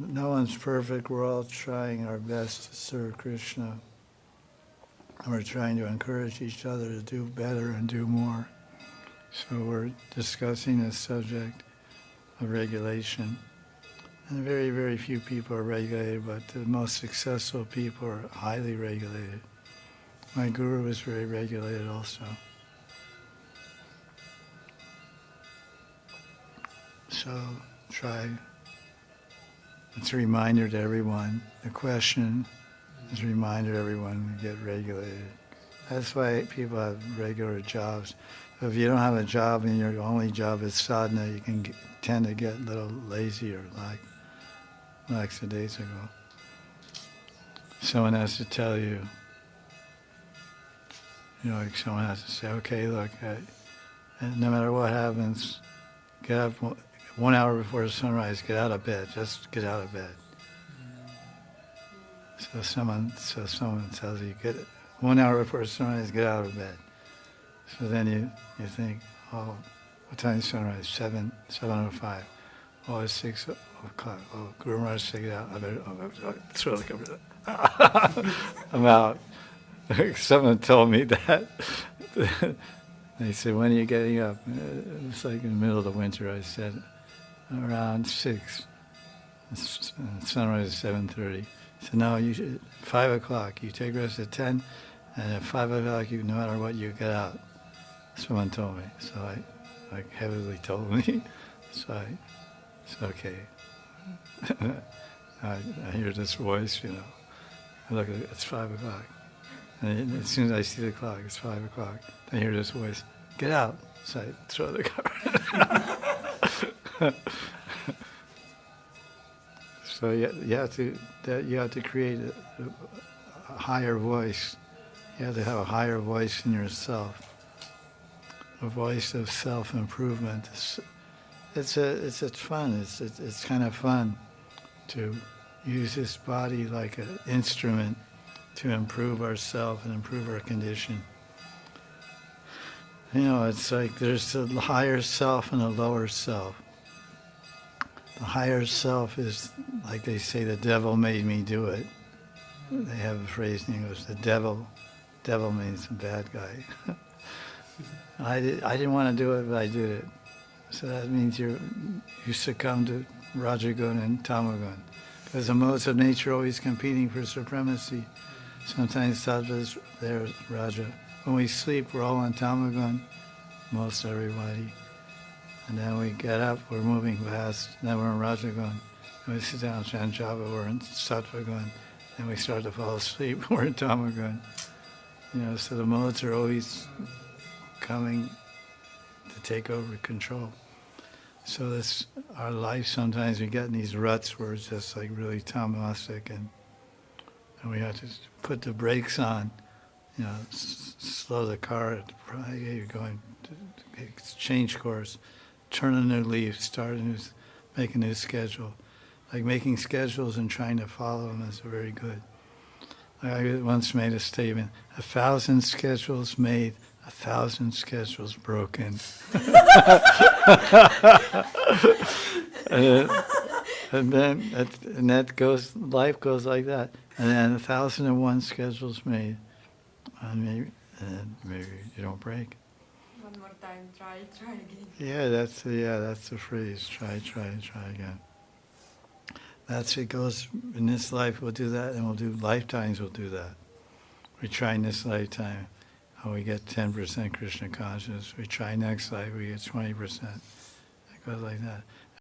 no one's perfect. We're all trying our best to serve Krishna. And we're trying to encourage each other to do better and do more. So we're discussing this subject of regulation. And very, very few people are regulated, but the most successful people are highly regulated. My guru was very regulated also. So try. It's a reminder to everyone. The question is a reminder to everyone to get regulated. That's why people have regular jobs. If you don't have a job and your only job is sadhana, you can tend to get a little lazier, like lackadaisical. Someone has to tell you, like someone has to say, okay, look, and no matter what happens, get up 1 hour before sunrise, get out of bed, just get out of bed. So someone tells you, get 1 hour before sunrise, get out of bed. So then you think, oh, what time is sunrise? 7:05. Oh, it's 6 o'clock. Oh, Guru Maharaj said get out. I better throw the cover. I'm out. Someone told me that. They said, when are you getting up? It was like in the middle of the winter. I said, around 6. Sunrise is 7:30. So no, 5 o'clock. You take rest at 10, and at 5 o'clock, no matter what, you get out. Someone told me. So I heavily told me. So I said, okay. I hear this voice, I look at it, it's 5 o'clock. And as soon as I see the clock, it's 5 o'clock. I hear this voice, get out. So I throw the cover. So you have to create a higher voice. You have to have a higher voice in yourself. A voice of self-improvement. It's fun. It's kind of fun to use this body like an instrument to improve ourselves and improve our condition. It's like there's a higher self and a lower self. The higher self is, like they say, the devil made me do it. They have a phrase in English, the devil means a bad guy. I didn't want to do it, but I did it. So that means you succumb to Rajagun and Tamagun. Because the modes of nature are always competing for supremacy. Sometimes Sattva's there, Raja. When we sleep, we're all on Tamagun, most everybody. And then we get up, we're moving fast, then we're in Rajagun. And we sit down, chant japa, we're in Sattvagun. Then we start to fall asleep, we're in Tamagun. So the modes are always coming to take over control. So that's our life. Sometimes we get in these ruts where it's just like really tamasic, and we have to put the brakes on, slow the car, you're going to change course, turn a new leaf, make a new schedule. Like making schedules and trying to follow them is very good. I once made a statement, 1,000 schedules made, 1,000 schedules broken. and that goes, life goes like that. And then 1,001 schedules made, and maybe you don't break. One more time, try again. Yeah, that's the phrase. Try again. It goes in this life. We'll do that, and we'll do lifetimes. We'll do that. We try in this lifetime. We get 10% Krishna consciousness. We try next life, we get 20%. It goes like that.